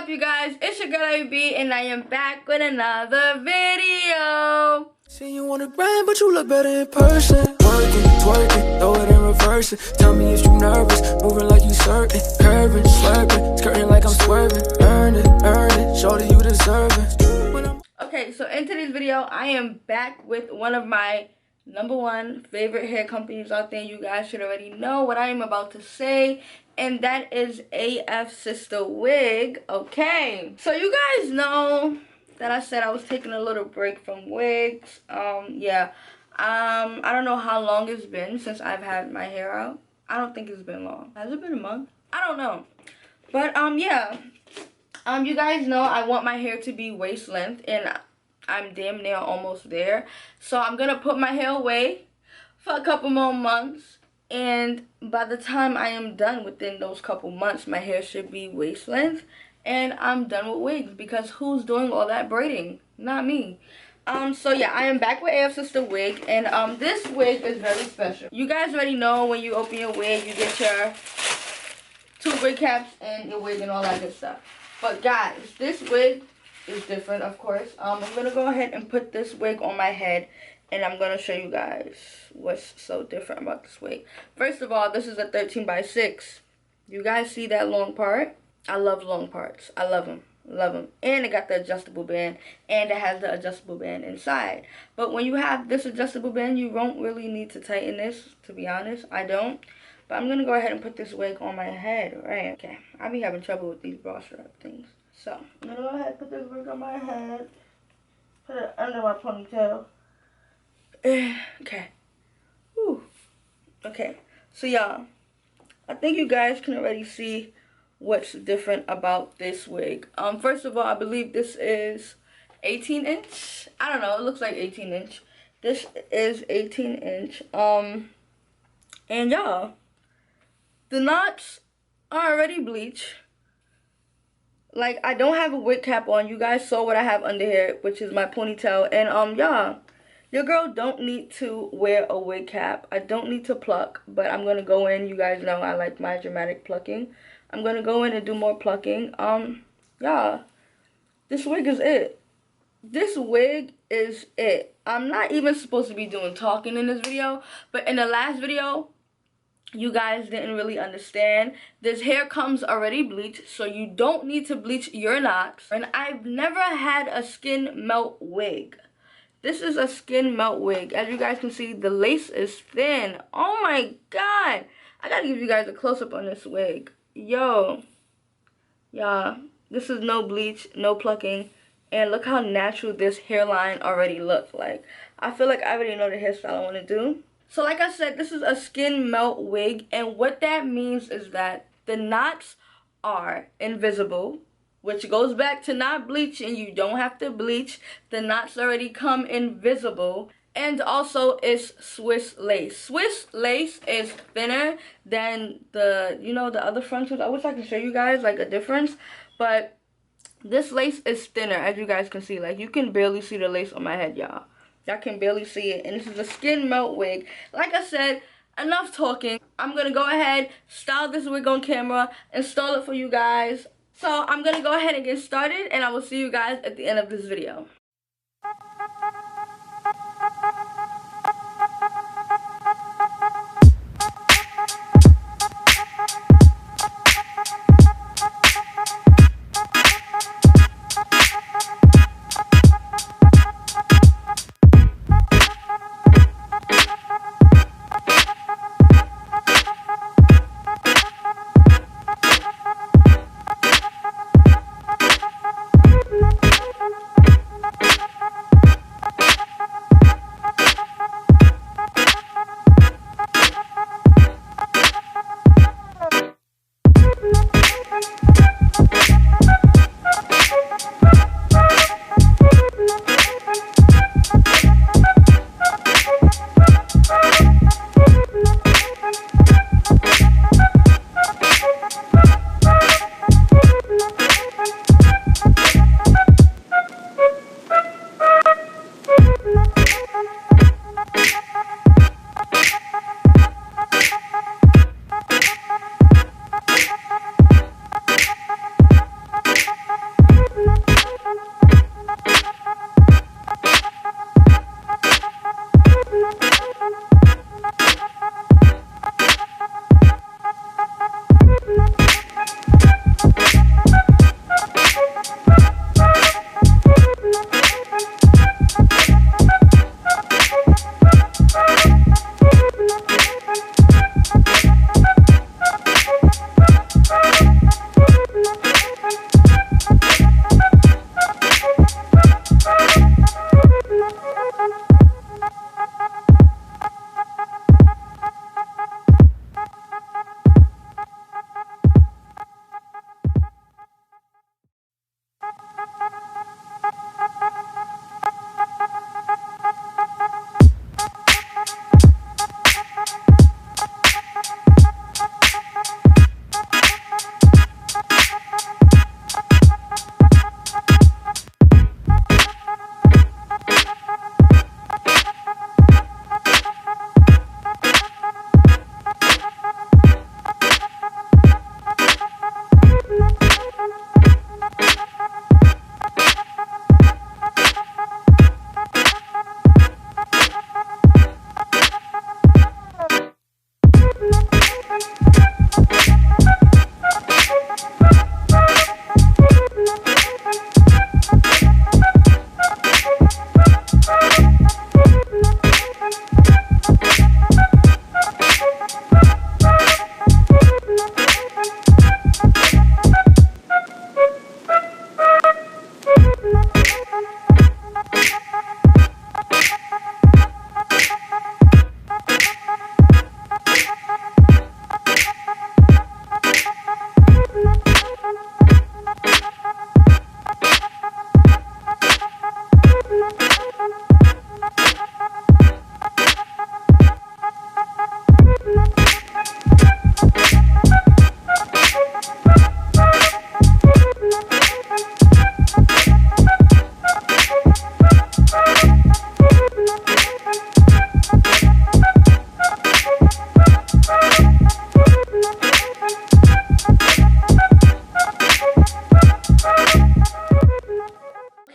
up, you guys? It's your girl ARIE, and I am back with another video. See you on the grind, but you look better in person. Working, twerking, throw it in reverse. Tell me if you nervous, moving like you certain. Curving, slurping, skirting like I'm swerving. Earn it, shorty you deserve it. Okay, so in today's video, I am back with one of my #1 favorite hair companies out there. You guys should already know what I am about to say, and that is Afsisterwig. Okay, so you guys know that I said I was taking a little break from wigs. I don't know how long it's been since I've had my hair out. I don't think it's been long. Has it been a month? I don't know. But you guys know I want my hair to be waist length, and I'm damn near almost there. So I'm gonna put my hair away for a couple more months, and by the time I am done within those couple months, my hair should be waist length, and I'm done with wigs, because who's doing all that braiding? Not me. So yeah, I am back with Afsisterwig, and this wig is very special. You guys already know when you open your wig, you get your 2 wig caps and your wig and all that good stuff. But guys, this wig is different, of course. I'm gonna go ahead and put this wig on my head, and I'm gonna show you guys what's so different about this wig. First of all, this is a 13x6. You guys see that long part? I love long parts. I love them. Love them. And it got the adjustable band, and it has the adjustable band inside. But when you have this adjustable band, you won't really need to tighten this, to be honest. I don't. But I'm gonna go ahead and put this wig on my head, right? Okay. I be having trouble with these bra strap things. So I'm gonna go ahead and put this wig on my head. Put it under my ponytail. Okay. Whew. Okay. So y'all, I think you guys can already see what's different about this wig. First of all, I believe this is 18 inch. I don't know, it looks like 18 inch. This is 18 inch. And y'all, the knots are already bleached. Like, I don't have a wig cap on. You guys saw what I have under here, which is my ponytail. And y'all, your girl don't need to wear a wig cap. I don't need to pluck, but I'm gonna go in. You guys know I like my dramatic plucking. I'm gonna go in and do more plucking. Y'all, this wig is it. This wig is it. I'm not even supposed to be doing talking in this video, but in the last video, you guys didn't really understand. This hair comes already bleached, so you don't need to bleach your knots. And I've never had a skin melt wig. This is a skin melt wig. As you guys can see, the lace is thin. Oh my god. I gotta give you guys a close-up on this wig. Yo. Y'all, this is no bleach, no plucking. And look how natural this hairline already looks like. I feel like I already know the hairstyle I want to do. So like I said, this is a skin melt wig, and what that means is that the knots are invisible, which goes back to not bleaching. You don't have to bleach. The knots already come invisible. And also it's Swiss lace. Swiss lace is thinner than the other frontals. I wish I could show you guys like a difference, but this lace is thinner, as you guys can see. Like, you can barely see the lace on my head, y'all. Y'all can barely see it. And this is a skin melt wig. Like I said, enough talking. I'm going to go ahead, style this wig on camera, install it for you guys. So I'm going to go ahead and get started, and I will see you guys at the end of this video.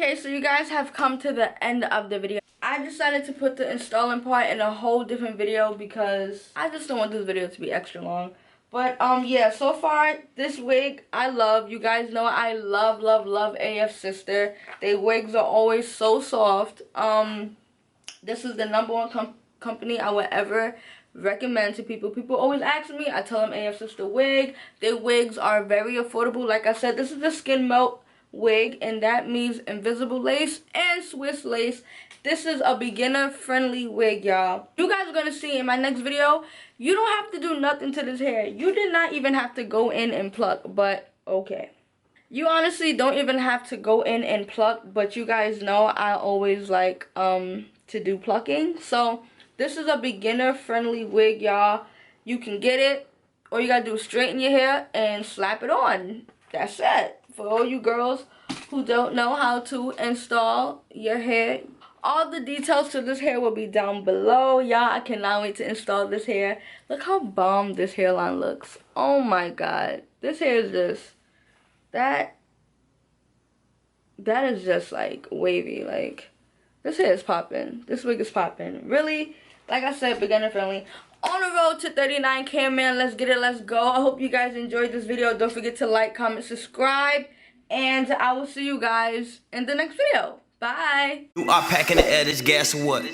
Okay, so you guys have come to the end of the video. I decided to put the installing part in a whole different video because I just don't want this video to be extra long. But yeah, so far this wig I love. You guys know I love AF Sister. Their wigs are always so soft. This is the #1 company I would ever recommend to people. People always ask me, I tell them AF Sister wig. Their wigs are very affordable. Like I said, this is the Skin Melt Wig, and that means invisible lace and Swiss lace. This is a beginner friendly wig, y'all. You guys are gonna see in my next video, you don't have to do nothing to this hair. You did not even have to go in and pluck, but okay. You honestly don't even have to go in and pluck, but you guys know I always like to do plucking. So this is a beginner friendly wig, y'all. You can get it. All you gotta do is straighten your hair and slap it on. That's it. For all you girls who don't know how to install your hair, all the details to this hair will be down below. Y'all, I cannot wait to install this hair. Look how bomb this hairline looks. Oh my god. This hair is just, that is just like wavy. Like, this hair is popping. This wig is popping. Really, like I said, beginner friendly. On the road to 39K, man. Let's get it. Let's go. I hope you guys enjoyed this video. Don't forget to like, comment, subscribe. And I will see you guys in the next video. Bye. You are packing the air, this gas or what?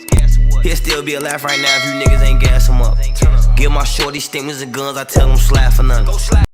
He'll still be alive right now if you niggas ain't gas him up. Give my shorty stimulus and guns, I tell them slap for nothing.